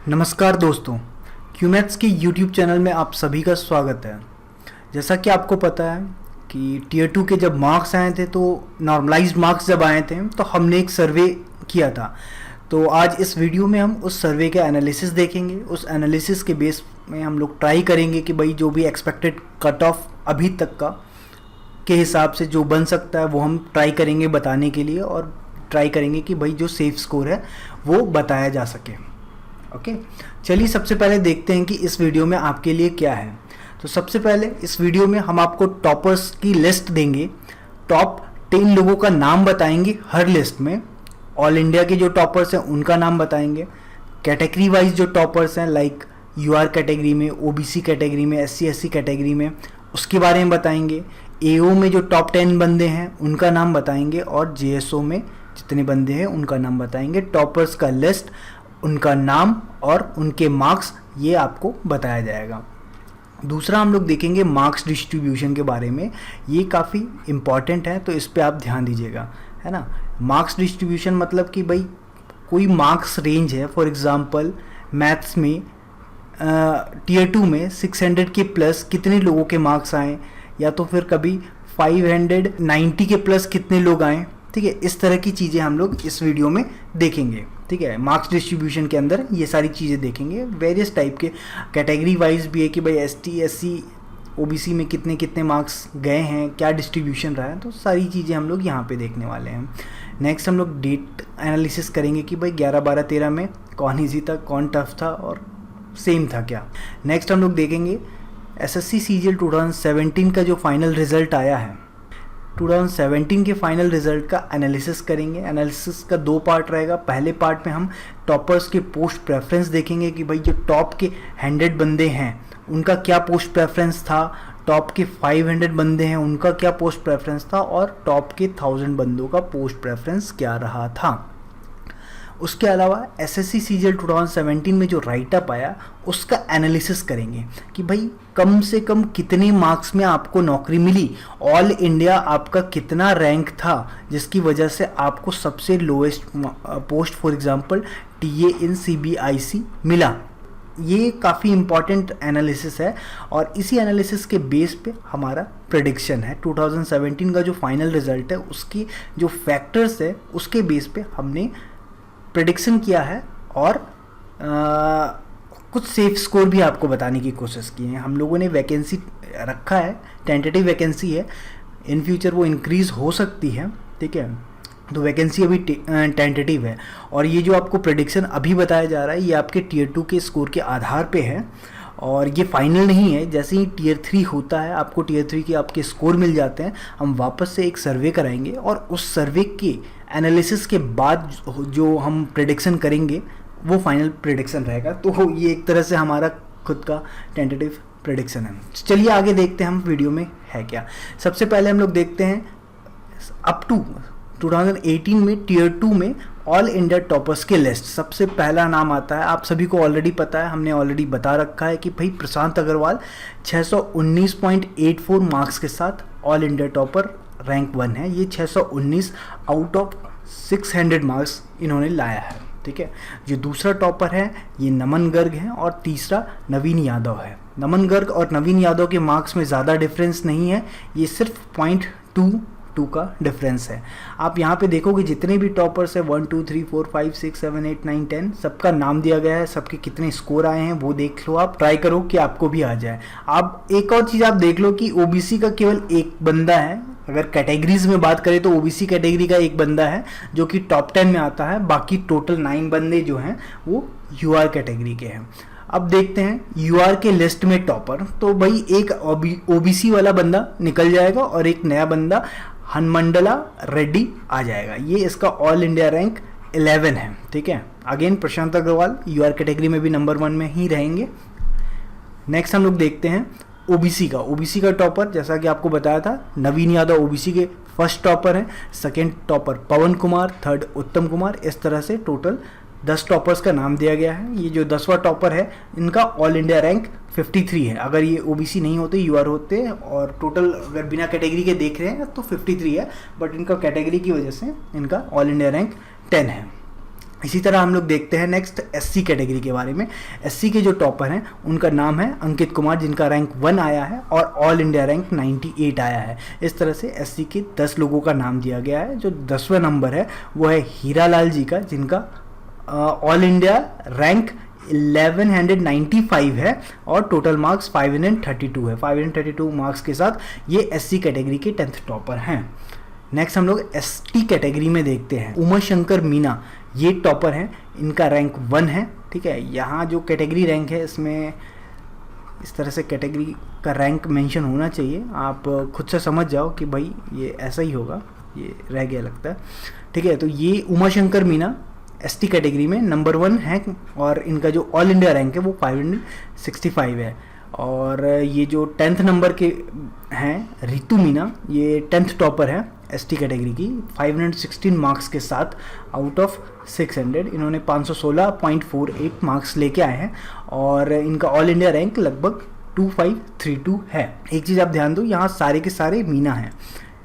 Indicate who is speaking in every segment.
Speaker 1: नमस्कार दोस्तों, क्यूमैथ्स के यूट्यूब चैनल में आप सभी का स्वागत है। जैसा कि आपको पता है कि टीयर 2 के जब मार्क्स आए थे तो नॉर्मलाइज्ड मार्क्स जब आए थे तो हमने एक सर्वे किया था। तो आज इस वीडियो में हम उस सर्वे का एनालिसिस देखेंगे। उस एनालिसिस के बेस में हम लोग ट्राई करेंगे कि भाई जो भी एक्सपेक्टेड कट ऑफ अभी तक का के हिसाब से जो बन सकता है वो हम ट्राई करेंगे बताने के लिए, और ट्राई करेंगे कि भाई जो सेफ स्कोर है वो बताया जा सके। ओके, चलिए सबसे पहले देखते हैं कि इस वीडियो में आपके लिए क्या है। तो सबसे पहले इस वीडियो में हम आपको टॉपर्स की लिस्ट देंगे। टॉप 10 लोगों का नाम बताएंगे हर लिस्ट में। ऑल इंडिया के जो टॉपर्स हैं उनका नाम बताएंगे। कैटेगरी वाइज जो टॉपर्स हैं लाइक यूआर कैटेगरी में, ओबीसी कैटेगरी में, एससी एससी कैटेगरी में, उसके बारे में बताएंगे। एओ में जो टॉप 10 बंदे हैं उनका नाम बताएंगे, और जेएसओ में जितने बंदे हैं उनका नाम बताएंगे। टॉपर्स का लिस्ट, उनका नाम और उनके मार्क्स, ये आपको बताया जाएगा। दूसरा हम लोग देखेंगे मार्क्स डिस्ट्रीब्यूशन के बारे में। ये काफ़ी इम्पॉर्टेंट है, तो इस पे आप ध्यान दीजिएगा, है ना। मार्क्स डिस्ट्रीब्यूशन मतलब कि भाई कोई मार्क्स रेंज है। फॉर एग्जांपल मैथ्स में टीयर 2 में 600 के प्लस कितने लोगों के मार्क्स आए, या तो फिर कभी 590 के प्लस कितने लोग आए। ठीक है, इस तरह की चीज़ें हम लोग इस वीडियो में देखेंगे। ठीक है, मार्क्स डिस्ट्रीब्यूशन के अंदर ये सारी चीज़ें देखेंगे। वेरियस टाइप के कैटेगरी वाइज भी है कि भाई एसटी एससी ओबीसी में कितने कितने मार्क्स गए हैं, क्या डिस्ट्रीब्यूशन रहा है, तो सारी चीज़ें हम लोग यहाँ पे देखने वाले हैं। नेक्स्ट हम लोग डेट एनालिसिस करेंगे कि भाई 11, 12, 13 में कौन ईजी था, कौन टफ था और सेम था क्या। नेक्स्ट हम लोग देखेंगे एसएससी सीजीएल 2017 का जो फाइनल रिजल्ट आया है, 2017 के फाइनल रिजल्ट का एनालिसिस करेंगे। एनालिसिस का 2 पार्ट रहेगा। पहले पार्ट में हम टॉपर्स के पोस्ट प्रेफरेंस देखेंगे कि भाई जो टॉप के 100 बंदे हैं उनका क्या पोस्ट प्रेफरेंस था, टॉप के 500 बंदे हैं उनका क्या पोस्ट प्रेफरेंस था, और टॉप के 1000 बंदों का पोस्ट प्रेफरेंस क्या रहा था। उसके अलावा एसएससी सीजीएल 2017 में जो राइटअप आया उसका एनालिसिस करेंगे कि भाई कम से कम कितने मार्क्स में आपको नौकरी मिली, ऑल इंडिया आपका कितना रैंक था जिसकी वजह से आपको सबसे lowest post for example TA in CBIC मिला। ये काफ़ी इम्पॉर्टेंट एनालिसिस है, और इसी एनालिसिस के बेस पे हमारा प्रेडिक्शन है। 2017 का जो फाइनल रिजल्ट है उसकी जो फैक्टर्स है उसके बेस पे हमने प्रेडिक्शन किया है, और कुछ सेफ स्कोर भी आपको बताने की कोशिश की है। हम लोगों ने वैकेंसी रखा है, टेंटेटिव वैकेंसी है, इन फ्यूचर वो इंक्रीज़ हो सकती है। ठीक है, तो वैकेंसी अभी टेंटेटिव है, और ये जो आपको प्रेडिक्शन अभी बताया जा रहा है ये आपके टीयर 2 के स्कोर के आधार पे है, और ये फाइनल नहीं है। जैसे ही टीयर 3 होता है आपको टीयर 3 के आपके स्कोर मिल जाते हैं, हम वापस से एक सर्वे कराएंगे, और उस सर्वे के एनालिसिस के बाद जो हम प्रेडिक्शन करेंगे वो फाइनल प्रेडिक्शन रहेगा। तो ये एक तरह से हमारा खुद का टेंटेटिव प्रेडिक्शन है। चलिए आगे देखते हैं हम वीडियो में है क्या। सबसे पहले हम लोग देखते हैं अप टू 2018 में टीयर 2 में ऑल इंडिया टॉपर्स के लिस्ट। सबसे पहला नाम आता है, आप सभी को ऑलरेडी पता है, हमने ऑलरेडी बता रखा है कि भाई प्रशांत अग्रवाल 619.84 मार्क्स के साथ ऑल इंडिया टॉपर रैंक 1 है। ये 619 आउट ऑफ 600 मार्क्स इन्होंने लाया है। ठीक है, जो दूसरा टॉपर है ये नमन गर्ग है, और तीसरा नवीन यादव है। नमन गर्ग और नवीन यादव के मार्क्स में ज़्यादा डिफरेंस नहीं है, ये सिर्फ 0.22 का डिफरेंस है। आप यहाँ पे देखोगे जितने भी टॉपर्स है 1 2 3 4 5 6 7 8 9 10 सबका नाम दिया गया है, सबके कितने स्कोर आए हैं वो देख लो। आप ट्राई करो कि आपको भी आ जाए। आप एक और चीज़ आप देख लो कि ओबीसी का केवल एक बंदा है। अगर कैटेगरीज में बात करें तो ओबीसी कैटेगरी का एक बंदा है जो कि टॉप 10 में आता है, बाकी टोटल 9 बंदे जो हैं वो यूआर कैटेगरी के हैं। अब देखते हैं यूआर के लिस्ट में टॉपर, तो भाई एक ओबीसी वाला बंदा निकल जाएगा और एक नया बंदा हनमंडला रेड्डी आ जाएगा। ये इसका ऑल इंडिया रैंक 11 है। ठीक है, अगेन प्रशांत अग्रवाल यूआर कैटेगरी में भी नंबर 1 में ही रहेंगे। नेक्स्ट हम लोग देखते हैं ओबीसी का टॉपर, जैसा कि आपको बताया था नवीन यादव ओबीसी के फर्स्ट टॉपर हैं, सेकेंड टॉपर पवन कुमार, थर्ड उत्तम कुमार। इस तरह से टोटल 10 टॉपर्स का नाम दिया गया है। ये जो 10वां टॉपर है इनका ऑल इंडिया रैंक 53 है। अगर ये ओबीसी नहीं होते, यूआर होते, और टोटल अगर बिना कैटेगरी के देख रहे हैं तो 53 है, बट इनका कैटेगरी की वजह से इनका ऑल इंडिया रैंक 10 है। इसी तरह हम लोग देखते हैं नेक्स्ट एससी कैटेगरी के बारे में। एससी के जो टॉपर हैं उनका नाम है अंकित कुमार, जिनका रैंक 1 आया है और ऑल इंडिया रैंक 98 आया है। इस तरह से एससी के 10 लोगों का नाम दिया गया है। जो 10वां नंबर है वो है हीरालाल जी का, जिनका ऑल इंडिया रैंक 1195 है और टोटल मार्क्स 532 है। 532 मार्क्स के साथ ये एससी कैटेगरी के 10th टॉपर हैं। नेक्स्ट हम लोग एसटी कैटेगरी में देखते हैं। उमा शंकर मीना ये टॉपर हैं, इनका रैंक 1 है। ठीक है, यहाँ जो कैटेगरी रैंक है इसमें इस तरह से कैटेगरी का रैंक मेंशन होना चाहिए। आप खुद से समझ जाओ कि भाई ये ऐसा ही होगा, ये रह गया लगता है। ठीक है, तो ये उमा शंकर मीना एसटी कैटेगरी में नंबर 1 है और इनका जो ऑल इंडिया रैंक है वो 565 है। और ये जो 10th नंबर के हैं रितु मीना, ये 10th टॉपर है एसटी कैटेगरी की 516 मार्क्स के साथ आउट ऑफ 600। इन्होंने 516.48 मार्क्स लेके आए हैं और इनका ऑल इंडिया रैंक लगभग 2532 है। एक चीज़ आप ध्यान दो, यहाँ सारे के सारे मीना हैं।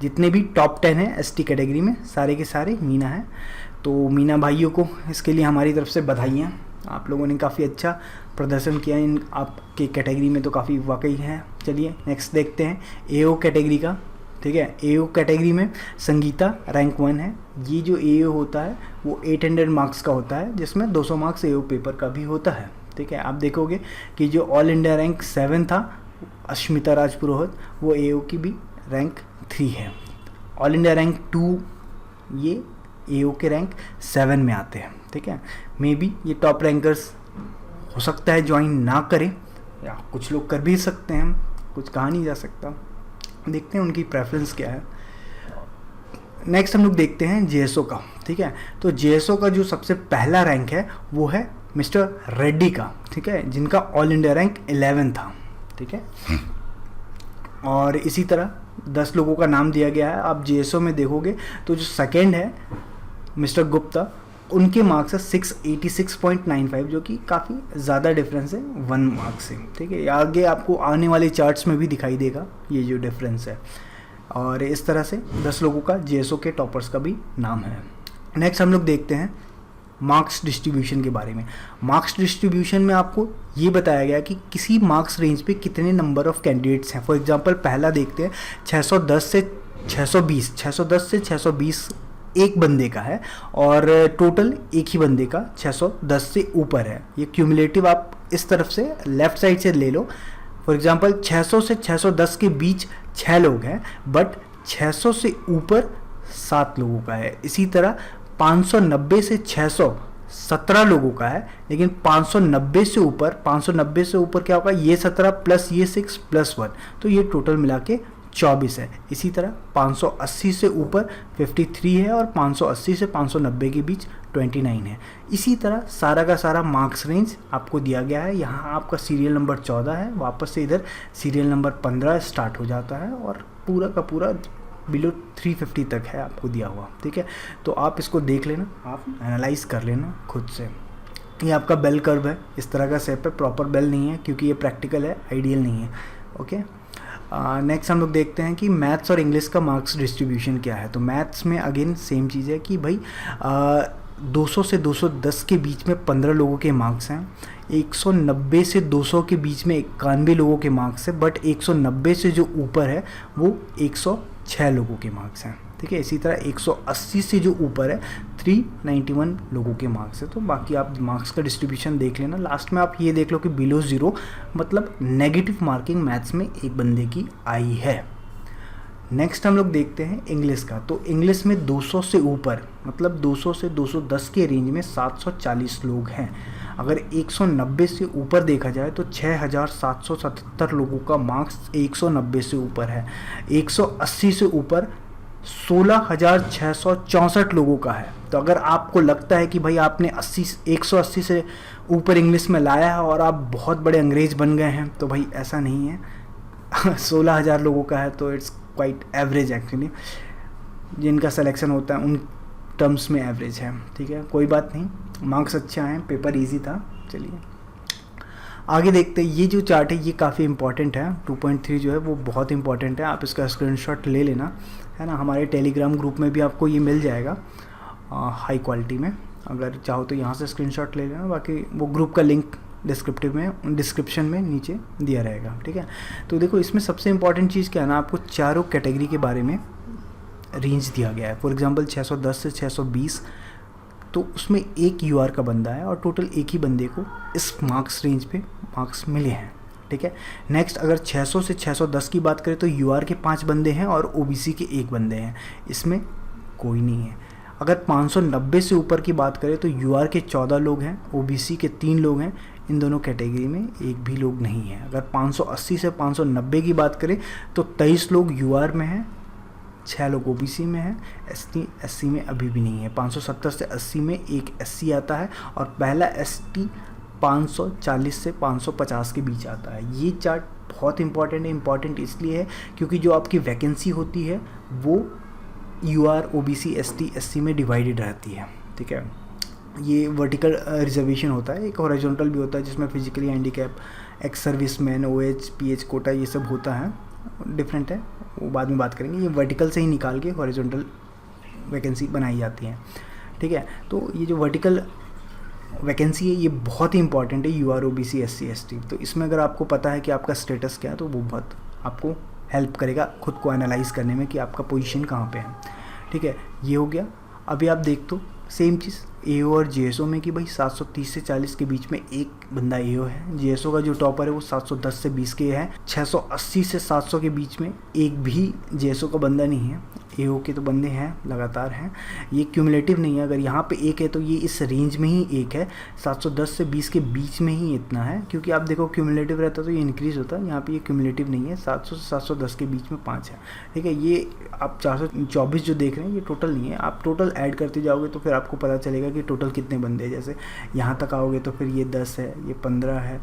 Speaker 1: जितने भी टॉप 10 हैं एसटी कैटेगरी में सारे के सारे मीना हैं। तो मीना भाइयों को इसके लिए हमारी तरफ से बधाइयाँ। आप लोगों ने काफ़ी अच्छा प्रदर्शन किया इन आपके कैटेगरी में, तो काफ़ी वाकई है। चलिए नेक्स्ट देखते हैं एओ कैटेगरी का। ठीक है, एओ कैटेगरी में संगीता रैंक 1 है। ये जो एओ होता है वो 800 मार्क्स का होता है, जिसमें 200 मार्क्स एओ पेपर का भी होता है। ठीक है, आप देखोगे कि जो ऑल इंडिया रैंक 7 था अश्मिता राजपुरोहित, वो एओ की भी रैंक 3 है। ऑल इंडिया रैंक 2 ये एओ के रैंक 7 में आते हैं। ठीक है, मे बी ये टॉप रैंकर्स हो सकता है ज्वाइन ना करें या कुछ लोग कर भी सकते हैं, कुछ कहा नहीं जा सकता। देखते हैं उनकी प्रेफरेंस क्या है। नेक्स्ट हम लोग देखते हैं जेएसओ का। ठीक है, तो जेएसओ का जो सबसे पहला रैंक है वो है मिस्टर रेड्डी का। ठीक है, जिनका ऑल इंडिया रैंक 11 था। ठीक है, और इसी तरह 10 लोगों का नाम दिया गया है। आप जेएसओ में देखोगे तो जो सेकेंड है मिस्टर गुप्ता, उनके मार्क्स है 686.95, जो कि काफ़ी ज़्यादा डिफरेंस है 1 मार्क से। ठीक है, आगे आपको आने वाले चार्ट्स में भी दिखाई देगा ये जो डिफरेंस है। और इस तरह से 10 लोगों का जेएसओ के टॉपर्स का भी नाम है। नेक्स्ट हम लोग देखते हैं मार्क्स डिस्ट्रीब्यूशन के बारे में। मार्क्स डिस्ट्रीब्यूशन में आपको ये बताया गया कि किसी मार्क्स रेंज पे कितने नंबर ऑफ कैंडिडेट्स हैं। फॉर एग्जांपल पहला देखते हैं 610 से 620। 610 से 620 एक बंदे का है और टोटल एक ही बंदे का 610 से ऊपर है। ये क्यूमुलेटिव आप इस तरफ से लेफ्ट साइड से ले लो। फॉर एग्जांपल 600 से 610 के बीच 6 लोग हैं, बट 600 से ऊपर 7 लोगों का है। इसी तरह 590 से 600 17 लोगों का है, लेकिन 590 से ऊपर क्या होगा, ये 17 प्लस ये 6 प्लस 1, तो ये टोटल मिला के 24 है। इसी तरह 580 से ऊपर 53 है और 580 से 590 के बीच 29 है। इसी तरह सारा का सारा मार्क्स रेंज आपको दिया गया है। यहाँ आपका सीरियल नंबर 14 है, वापस से इधर सीरियल नंबर 15 स्टार्ट हो जाता है और पूरा का पूरा बिलो 350 तक है आपको दिया हुआ। ठीक है, तो आप इसको देख लेना, आप एनालाइज कर लेना खुद से। ये आपका बेल कर्व है, इस तरह का शेप है, प्रॉपर बेल नहीं है क्योंकि ये प्रैक्टिकल है, आइडियल नहीं है। ओके, नेक्स्ट हम लोग देखते हैं कि मैथ्स और इंग्लिश का मार्क्स डिस्ट्रीब्यूशन क्या है। तो मैथ्स में अगेन सेम चीज़ है कि भाई 200 से 210 के बीच में 15 लोगों के मार्क्स हैं। 190 से 200 के बीच में 91 लोगों के मार्क्स है, बट 190 से जो ऊपर है वो 106 लोगों के मार्क्स हैं। ठीक है, इसी तरह 180 से जो ऊपर है 391 लोगों के मार्क्स है। तो बाकी आप मार्क्स का डिस्ट्रीब्यूशन देख लेना। लास्ट में आप ये देख लो कि बिलो 0 मतलब नेगेटिव मार्किंग मैथ्स में एक बंदे की आई है। नेक्स्ट हम लोग देखते हैं इंग्लिश का। तो इंग्लिश में 200 से ऊपर मतलब 200 से 210 के रेंज में 740 लोग हैं। अगर 190 से ऊपर देखा जाए तो 6777 लोगों का मार्क्स 190 से ऊपर है। 180 से ऊपर 16,664 लोगों का है। तो अगर आपको लगता है कि भाई आपने 180 से ऊपर इंग्लिश में लाया है और आप बहुत बड़े अंग्रेज बन गए हैं, तो भाई ऐसा नहीं है। 16,000 लोगों का है तो इट्स क्वाइट एवरेज एक्चुअली। जिनका सिलेक्शन होता है उन टर्म्स में एवरेज है। ठीक है, कोई बात नहीं, मार्क्स अच्छे आए, पेपर इजी था। चलिए आगे देखते हैं। ये जो चार्ट है ये काफ़ी इंपॉर्टेंट है। 2.3 जो है वो बहुत इंपॉर्टेंट है, आप इसका स्क्रीनशॉट ले लेना, है ना। हमारे टेलीग्राम ग्रुप में भी आपको ये मिल जाएगा हाई क्वालिटी में। अगर चाहो तो यहाँ से स्क्रीनशॉट ले लेना, बाकी वो ग्रुप का लिंक डिस्क्रिप्शन में नीचे दिया रहेगा, ठीक है। तो देखो इसमें सबसे इंपॉर्टेंट चीज़ क्या है ना, आपको चारों कैटेगरी के बारे में रेंज दिया गया है। फॉर एग्जांपल 610 से 620, तो उसमें एक यूआर का बंदा है और टोटल एक ही बंदे को इस मार्क्स रेंज पे मार्क्स मिले हैं, ठीक है। नेक्स्ट अगर 600 से 610 की बात करें तो यूआर के 5 बंदे हैं और ओबीसी के 1 बंदे हैं, इसमें कोई नहीं है। अगर 590 से ऊपर की बात करें तो यूआर के 14 लोग हैं, ओबीसी के 3 लोग हैं, इन दोनों कैटेगरी में एक भी लोग नहीं है। अगर 580 से 590 की बात करें तो 23 लोग यूआर में हैं, 6 लोग ओबीसी में हैं, एससी में अभी भी नहीं है। 570 से 80 में एक एससी आता है और पहला एसटी 540 से 550 के बीच आता है। ये चार्ट बहुत इंपॉर्टेंट है। इंपॉर्टेंट इसलिए है क्योंकि जो आपकी वैकेंसी होती है वो यूआर, ओबीसी, एसटी, एससी में डिवाइडेड रहती है, ठीक है। ये वर्टिकल रिजर्वेशन होता है, एक हॉरिजॉन्टल भी होता है जिसमें physically handicap, ex serviceman, OH, PH quota ये सब होता है, डिफरेंट है, वो बाद में बात करेंगे। ये वर्टिकल से ही निकाल के हॉरिजॉन्टल वैकेंसी बनाई जाती है, ठीक है। तो ये जो वर्टिकल वैकेंसी है ये बहुत ही इंपॉर्टेंट है यूआर, ओबीसी, एससी, एसटी। तो इसमें अगर आपको पता है कि आपका स्टेटस क्या है तो वो बहुत आपको हेल्प करेगा खुद को एनालाइज करने में कि आपका पोजीशन कहाँ पे है, ठीक है। ये हो गया। अभी आप देख तो सेम चीज़ एओ और जेएसओ में कि भाई 730 से 40 के बीच में एक बंदा एओ है, जेएसओ का जो टॉपर है वो 710 से 20 के है, 680 से 700 के बीच में एक भी जेएसओ का बंदा नहीं है। एओ के तो बंदे हैं, लगातार हैं, ये क्यूमुलेटिव नहीं है। अगर यहाँ पे एक है तो ये इस रेंज में ही एक है, 710 से 20 के बीच में ही इतना है, क्योंकि आप देखो क्यूमुलेटिव रहता तो ये इंक्रीज़ होता है, यहाँ पे ये क्यूमुलेटिव नहीं है। 700 से 710 के बीच में 5 है, ठीक है। ये आप 424 जो देख रहे हैं ये टोटल नहीं है, आप टोटल ऐड करते जाओगे तो फिर आपको पता चलेगा कि टोटल कितने बंदे हैं। जैसे यहाँ तक आओगे तो फिर ये 10 है, ये 15 है,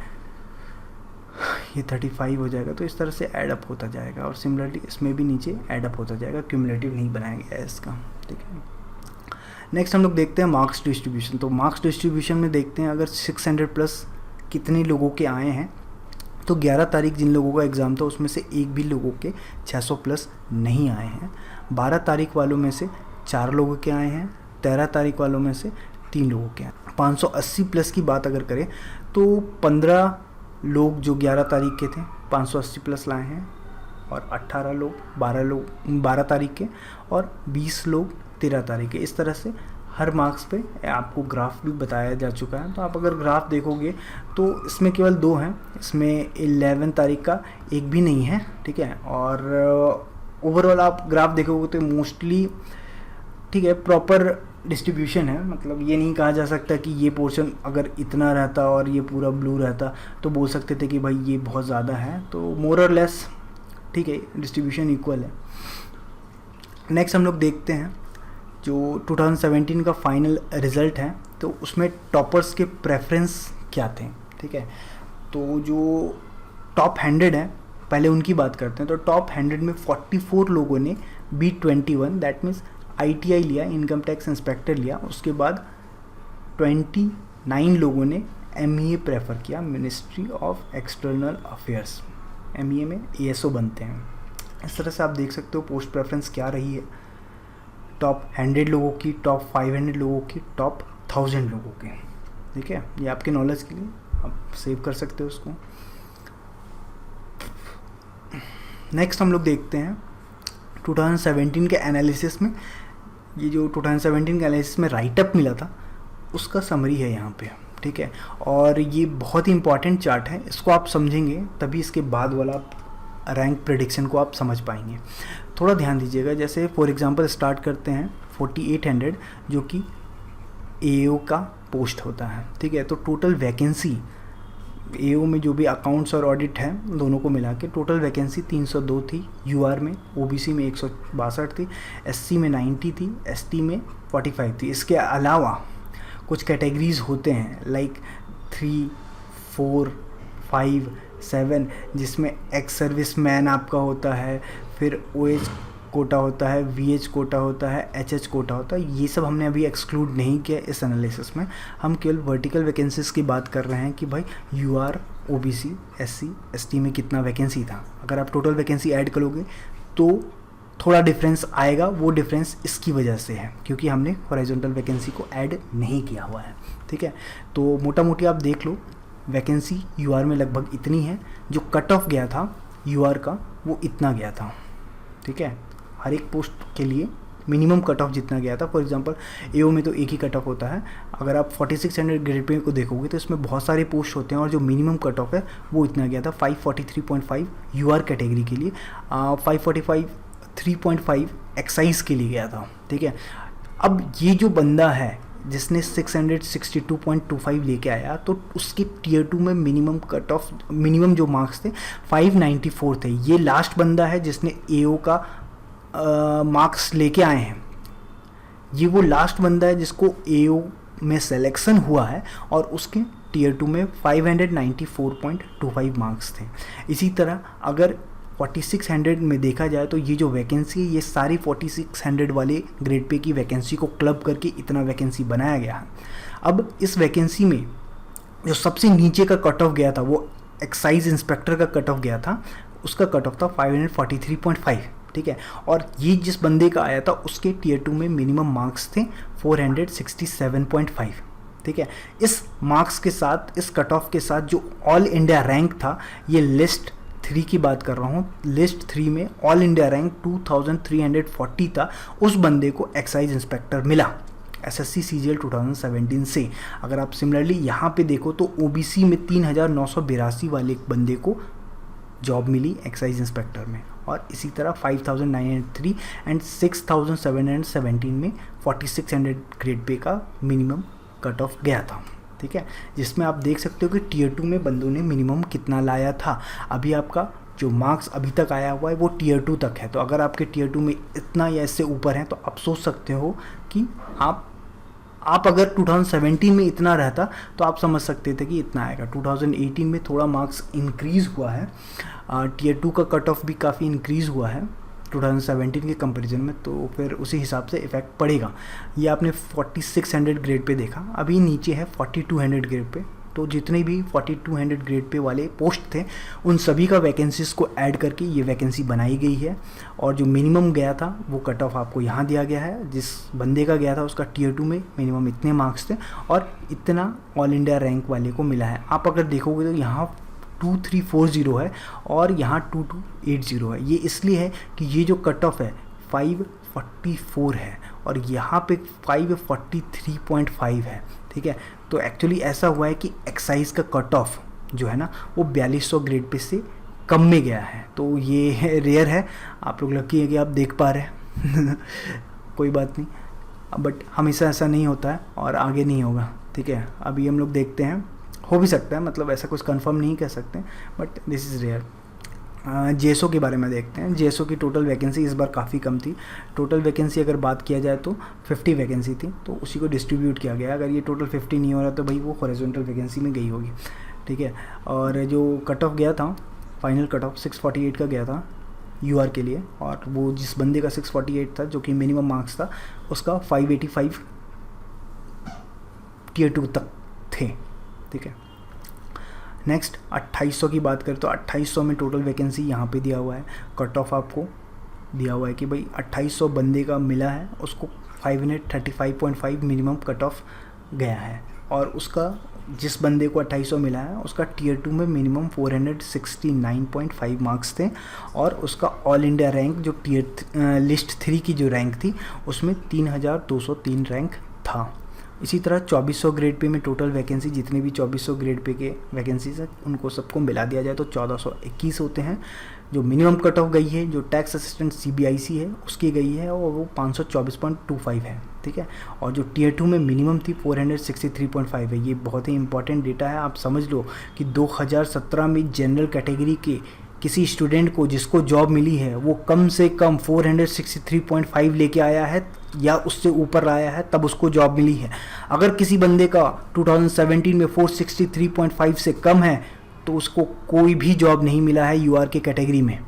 Speaker 1: ये 35 हो जाएगा। तो इस तरह से ऐड अप होता जाएगा और सिमिलरली इसमें भी नीचे ऐड अप होता जाएगा, क्यूमुलेटिव नहीं बनाया गया है इसका, ठीक है। नेक्स्ट हम लोग देखते हैं मार्क्स डिस्ट्रीब्यूशन। तो मार्क्स डिस्ट्रीब्यूशन में देखते हैं अगर 600 प्लस कितने लोगों के आए हैं, तो 11 तारीख जिन लोगों का एग्ज़ाम था उसमें से एक भी लोगों के 600 प्लस नहीं आए हैं। 12 तारीख वालों में से 4 लोगों के आए हैं, 13 तारीख वालों में से 3 लोगों के आए। 580 प्लस की बात अगर करें तो 15 लोग जो 11 तारीख के थे 580 प्लस लाए हैं, और 18 लोग 12 तारीख के, और 20 लोग 13 तारीख के। इस तरह से हर मार्क्स पे आपको ग्राफ भी बताया जा चुका है। तो आप अगर ग्राफ देखोगे तो इसमें केवल 2 हैं, इसमें 11 तारीख का एक भी नहीं है, ठीक है। और ओवरऑल आप ग्राफ देखोगे तो मोस्टली ठीक है, प्रॉपर डिस्ट्रीब्यूशन है। मतलब ये नहीं कहा जा सकता कि ये पोर्शन अगर इतना रहता और ये पूरा ब्लू रहता तो बोल सकते थे कि भाई ये बहुत ज़्यादा है। तो मोर और लेस ठीक है, डिस्ट्रीब्यूशन इक्वल है। नेक्स्ट हम लोग देखते हैं जो 2017 का फाइनल रिज़ल्ट है, तो उसमें टॉपर्स के प्रेफरेंस क्या थे, ठीक है। तो जो टॉप 100 हैं पहले उनकी बात करते हैं। तो टॉप 100 में 44 लोगों ने B21 दैट मीन्स ITI लिया, इनकम टैक्स इंस्पेक्टर लिया। उसके बाद 29 लोगों ने MEA प्रेफर किया, ministry of external affairs. MEA में ASO बनते हैं। इस तरह से आप देख सकते हो पोस्ट प्रेफरेंस क्या रही है टॉप 100 लोगों की, टॉप 500 लोगों की, टॉप 1000 लोगों की, ठीक है। ये आपके नॉलेज के लिए आप सेव कर सकते हो उसको। नेक्स्ट हम लोग देखते हैं 2017 के एनालिसिस में, ये जो 2017 के एनालिसिस में राइटअप मिला था उसका समरी है यहाँ पे, ठीक है। और ये बहुत ही इंपॉर्टेंट चार्ट है, इसको आप समझेंगे तभी इसके बाद वाला रैंक प्रेडिक्शन को आप समझ पाएंगे। थोड़ा ध्यान दीजिएगा। जैसे फॉर एग्जांपल स्टार्ट करते हैं 4800 जो कि AO का पोस्ट होता है, ठीक है। तो टोटल वैकेंसी AO में जो भी अकाउंट्स और ऑडिट है दोनों को मिला के टोटल वैकेंसी 302 थी। UR में, OBC में 162 थी, SC में 90 थी, ST में 45 थी। इसके अलावा कुछ कैटेगरीज होते हैं लाइक 3, 4, 5, 7 जिसमें एक्स सर्विस मैन आपका होता है, फिर OH कोटा होता है, VH कोटा होता है, HH कोटा होता है। ये सब हमने अभी एक्सक्लूड नहीं किया इस एनालिसिस में। हम केवल वर्टिकल वैकेंसीज की बात कर रहे हैं कि भाई UR, OBC, SC, ST में कितना वैकेंसी था। अगर आप टोटल वैकेंसी ऐड करोगे तो थोड़ा डिफरेंस आएगा, वो डिफरेंस इसकी वजह से है क्योंकि हमने हॉरिजॉन्टल वैकेंसी को ऐड नहीं किया हुआ है। ठीक है, तो मोटा मोटी आप देख लो वैकेंसी यूआर में लगभग इतनी है, जो कट ऑफ गया था यूआर का वो इतना गया था। ठीक है, हर एक पोस्ट के लिए मिनिमम कट ऑफ जितना गया था। फॉर एग्जांपल एओ में तो एक ही कट ऑफ होता है, अगर आप 4600 ग्रेड पे को देखोगे तो इसमें बहुत सारे पोस्ट होते हैं और जो मिनिमम कट ऑफ है वो इतना गया था 543.5 यूआर कैटेगरी के लिए, 545 एक्साइज के लिए गया था। ठीक है, अब ये जो बंदा है जिसने 662.25 लेके आया तो उसके टीयर 2 में मिनिमम कट ऑफ, मिनिमम जो मार्क्स थे 594 थे। ये लास्ट बंदा है जिसने एओ का मार्क्स लेके आए हैं, ये वो लास्ट बंदा है जिसको एओ में सिलेक्शन हुआ है और उसके टीयर 2 में 594.25 मार्क्स थे। इसी तरह अगर 4600 में देखा जाए तो ये जो वैकेंसी है ये सारी 4600 वाले ग्रेड पे की वैकेंसी को क्लब करके इतना वैकेंसी बनाया गया है। अब इस वैकेंसी में जो सबसे नीचे का कट ऑफ गया था वो एक्साइज इंस्पेक्टर का कट ऑफ गया था, उसका कट ऑफ था 543.5। ठीक है, और ये जिस बंदे का आया था उसके टीयर 2 में मिनिमम मार्क्स थे 467.5। ठीक है, इस मार्क्स के साथ, इस कट ऑफ के साथ जो ऑल इंडिया रैंक था, ये लिस्ट 3 की बात कर रहा हूँ, लिस्ट 3 में ऑल इंडिया रैंक 2340 था, उस बंदे को एक्साइज इंस्पेक्टर मिला एसएससी सीजीएल 2017 से। अगर आप सिमिलरली यहाँ पे देखो तो ओबीसी में 3982 वाले एक बंदे को जॉब मिली एक्साइज इंस्पेक्टर में, और इसी तरह 5903 एंड 6717 में 4600 ग्रेड पे का मिनिमम कट ऑफ गया था। ठीक है, जिसमें आप देख सकते हो कि टीयर 2 में बंदों ने मिनिमम कितना लाया था। अभी आपका जो मार्क्स अभी तक आया हुआ है वो टीयर 2 तक है, तो अगर आपके टीयर 2 में इतना या इससे ऊपर है तो आप सोच सकते हो कि आप अगर 2017 में इतना रहता तो आप समझ सकते थे कि इतना आएगा। 2018 में थोड़ा मार्क्स इंक्रीज़ हुआ है, टीयर 2 का कट ऑफ भी काफ़ी इंक्रीज़ हुआ है 2017 के कंपैरिजन में, तो फिर उसी हिसाब से इफेक्ट पड़ेगा। ये आपने 4600 ग्रेड पे देखा, अभी नीचे है 4200 ग्रेड पे, तो जितने भी 4200 ग्रेड पे वाले पोस्ट थे उन सभी का वैकेंसीज़ को ऐड करके ये वैकेंसी बनाई गई है। और जो मिनिमम गया था वो कट ऑफ आपको यहाँ दिया गया है, जिस बंदे का गया था उसका टीयर 2 में मिनिमम इतने मार्क्स थे और इतना ऑल इंडिया रैंक वाले को मिला है। आप अगर देखोगे तो यहाँ 2340 है और यहाँ 2280 है। ये इसलिए है कि ये जो कट ऑफ है 544 है और यहाँ पे 543.5 है। ठीक है, तो एक्चुअली ऐसा हुआ है कि एक्साइज का कट ऑफ जो है ना वो 4200 ग्रेड पे से कम में गया है, तो ये रेयर है। आप लोग लकी है कि आप देख पा रहे हैं कोई बात नहीं, बट हमेशा ऐसा नहीं होता है और आगे नहीं होगा। ठीक है, अभी हम लोग देखते हैं, हो भी सकता है, मतलब ऐसा कुछ कंफर्म नहीं कह सकते, but this is rare. JSO के बारे में देखते हैं। जेएसओ की टोटल वैकेंसी इस बार काफ़ी कम थी। टोटल वैकेंसी अगर बात किया जाए तो 50 वैकेंसी थी, तो उसी को डिस्ट्रीब्यूट किया गया। अगर ये टोटल 50 नहीं हो रहा तो भाई वो हॉरिजॉन्टल वैकेंसी में गई होगी। ठीक है, और जो कट ऑफ गया था, फाइनल कट ऑफ 648 का गया था यूआर के लिए, और वो जिस बंदे का 648 था जो कि मिनिमम मार्क्स था उसका 585 टीयर 2 तक थे। ठीक है, नेक्स्ट 2800 की बात करें तो 2800 में टोटल वैकेंसी यहाँ पे दिया हुआ है। कट ऑफ आपको दिया हुआ है कि भाई 2800 बंदे का मिला है, उसको 535.5 मिनिमम कट ऑफ गया है, और उसका जिस बंदे को 2800 मिला है उसका टीयर 2 में मिनिमम 469.5 मार्क्स थे, और उसका ऑल इंडिया रैंक जो टीयर लिस्ट 3 की जो रैंक थी उसमें 3203 रैंक था। इसी तरह 2400 ग्रेड पे में टोटल वैकेंसी, जितने भी 2400 ग्रेड पे के वैकेंसीज हैं उनको सबको मिला दिया जाए तो 1421 होते हैं। जो मिनिमम कट ऑफ गई है, जो टैक्स असिस्टेंट सीबीआईसी है उसकी गई है और वो 524.25 है। ठीक है, और जो टीयर 2 में मिनिमम थी 463.5 है। ये बहुत ही इंपॉर्टेंट डेटा है, आप समझ लो कि 2017 में जनरल कैटेगरी के किसी स्टूडेंट को जिसको जॉब मिली है वो कम से कम 463.5 लेके आया है या उससे ऊपर आया है तब उसको जॉब मिली है। अगर किसी बंदे का 2017 में 463.5 से कम है तो उसको कोई भी जॉब नहीं मिला है यूआर के कैटेगरी में।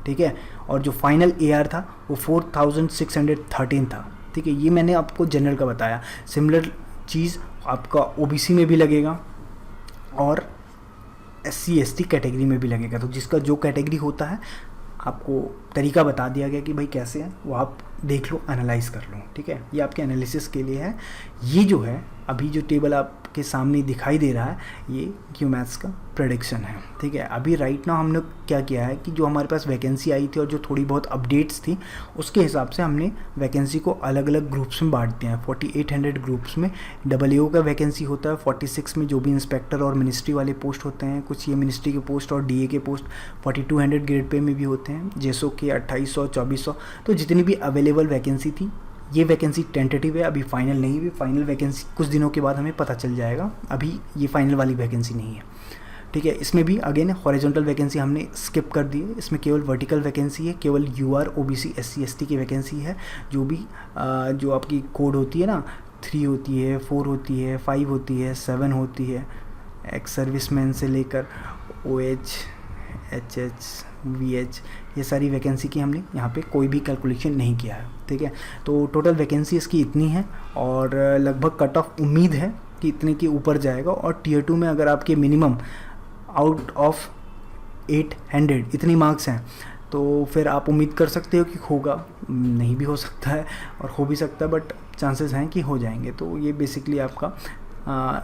Speaker 1: ठीक है, और जो फाइनल एआर था वो 4613 था। ठीक है, ये मैंने आपको जनरल का बताया। सिमिलर चीज़ आपका ओबीसी में भी लगेगा और SC ST कैटेगरी में भी लगेगा। तो जिसका जो कैटेगरी होता है आपको तरीका बता दिया गया कि भाई कैसे है, वो आप देख लो, एनालाइज कर लो, ठीक है। ये आपके एनालिसिस के लिए है। ये जो है अभी जो टेबल आपके सामने दिखाई दे रहा है, ये क्यूमैथ्स का प्रेडिक्शन है, ठीक है। अभी राइट नाउ हमने क्या किया है कि जो हमारे पास वैकेंसी आई थी और जो थोड़ी बहुत अपडेट्स थी, उसके हिसाब से हमने वैकेंसी को अलग अलग ग्रुप्स में बांट दिया है। 4800 ग्रुप्स में AA का वैकेंसी होता है, 46 में जो भी इंस्पेक्टर और मिनिस्ट्री वाले पोस्ट होते हैं, कुछ ये मिनिस्ट्री के पोस्ट और DA के पोस्ट 4200 ग्रेड पे में भी होते हैं, जेसो के 2800 2400। तो जितनी भी अवेलेबल वैकेंसी थी, ये वैकेंसी टेंटेटिव है, अभी फाइनल नहीं हुई। फाइनल वैकेंसी कुछ दिनों के बाद हमें पता चल जाएगा, अभी ये फाइनल वाली वैकेंसी नहीं है, ठीक है। इसमें भी अगेन हॉरिजॉन्टल वैकेंसी हमने स्किप कर दी है, इसमें केवल वर्टिकल वैकेंसी है, केवल UR OBC SC ST की वैकेंसी है। जो भी जो आपकी कोड होती है ना, 3 होती है, 4 होती है, 5 होती है, 7 होती है, एक्स सर्विसमैन से लेकर OH HH VH, ये सारी वैकेंसी की हमने यहाँ पे कोई भी कैलकुलेशन नहीं किया है, ठीक है। तो टोटल वैकेंसी इसकी इतनी है और लगभग कट ऑफ उम्मीद है कि इतने के ऊपर जाएगा। और Tier 2 में अगर आपके मिनिमम आउट ऑफ 800 इतनी मार्क्स हैं, तो फिर आप उम्मीद कर सकते हो कि होगा, नहीं भी हो सकता है और हो भी सकता है, बट चांसेस हैं कि हो जाएंगे। तो ये बेसिकली आपका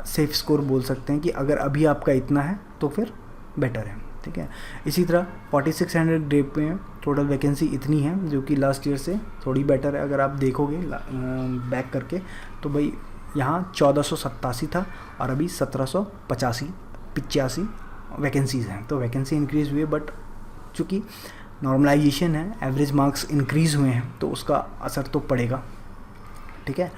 Speaker 1: सेफ स्कोर बोल सकते हैं कि अगर अभी आपका इतना है तो फिर बेटर है, ठीक है। इसी तरह 4600 ग्रेड पे टोटल वैकेंसी इतनी है, जो कि लास्ट ईयर से थोड़ी बेटर है। अगर आप देखोगे बैक करके तो भाई यहाँ 1487 था और अभी 1785 वैकेंसीज़ हैं। तो वैकेंसी इंक्रीज़ हुई है, बट चूँकि नॉर्मलाइजेशन है, एवरेज मार्क्स इंक्रीज़ हुए हैं, तो उसका असर तो पड़ेगा, ठीक है।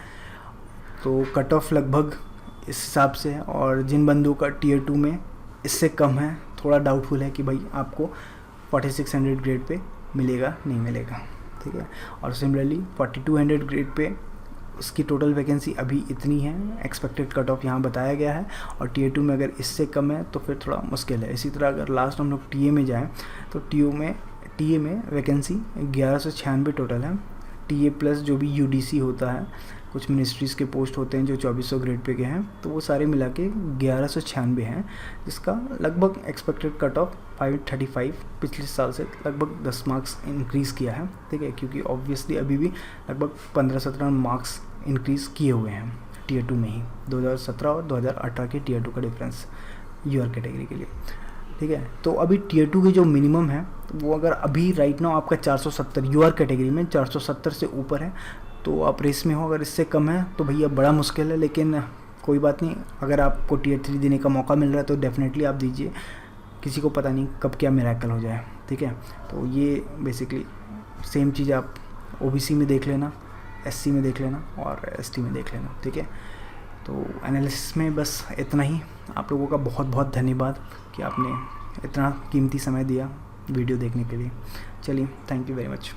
Speaker 1: तो कट ऑफ लगभग इस हिसाब से है। और जिन बंदों का Tier 2 में इससे कम है, थोड़ा डाउटफुल है कि भाई आपको 4600 ग्रेड पे मिलेगा नहीं मिलेगा, ठीक है। और सिमिलरली 4200 ग्रेड पे उसकी टोटल वैकेंसी अभी इतनी है, एक्सपेक्टेड कट ऑफ यहाँ बताया गया है। और Tier 2 में अगर इससे कम है तो फिर थोड़ा मुश्किल है। इसी तरह अगर लास्ट हम लोग TA में जाएँ तो TA में वैकेंसी 1196 टोटल है। TA प्लस जो भी UDC होता है, कुछ मिनिस्ट्रीज़ के पोस्ट होते हैं जो 2400 ग्रेड पे के हैं, तो वो सारे मिला के 1196 हैं, जिसका लगभग एक्सपेक्टेड कट ऑफ 535 पिछले साल से लगभग 10 मार्क्स इंक्रीज़ किया है, ठीक है। क्योंकि ऑब्वियसली अभी भी लगभग 15-17 मार्क्स इंक्रीज़ किए हुए हैं Tier 2 में ही, 2017 और 2018 के Tier 2 का डिफरेंस UR कैटेगरी के लिए, ठीक है। तो अभी Tier 2 की जो मिनिमम है वो अगर अभी राइट नाउ आपका 470 UR कैटेगरी में 470 से ऊपर है, तो आप रेस में हो। अगर इससे कम है तो भैया बड़ा मुश्किल है, लेकिन कोई बात नहीं, अगर आपको Tier 3 देने का मौका मिल रहा है तो डेफिनेटली आप दीजिए। किसी को पता नहीं कब क्या मिरेकल हो जाए, ठीक है। तो ये बेसिकली सेम चीज़ आप OBC में देख लेना, SC में देख लेना और ST में देख लेना, ठीक है। तो एनालिसिस में बस इतना ही। आप लोगों का बहुत बहुत धन्यवाद कि आपने इतना कीमती समय दिया वीडियो देखने के लिए। चलिए, थैंक यू वेरी मच।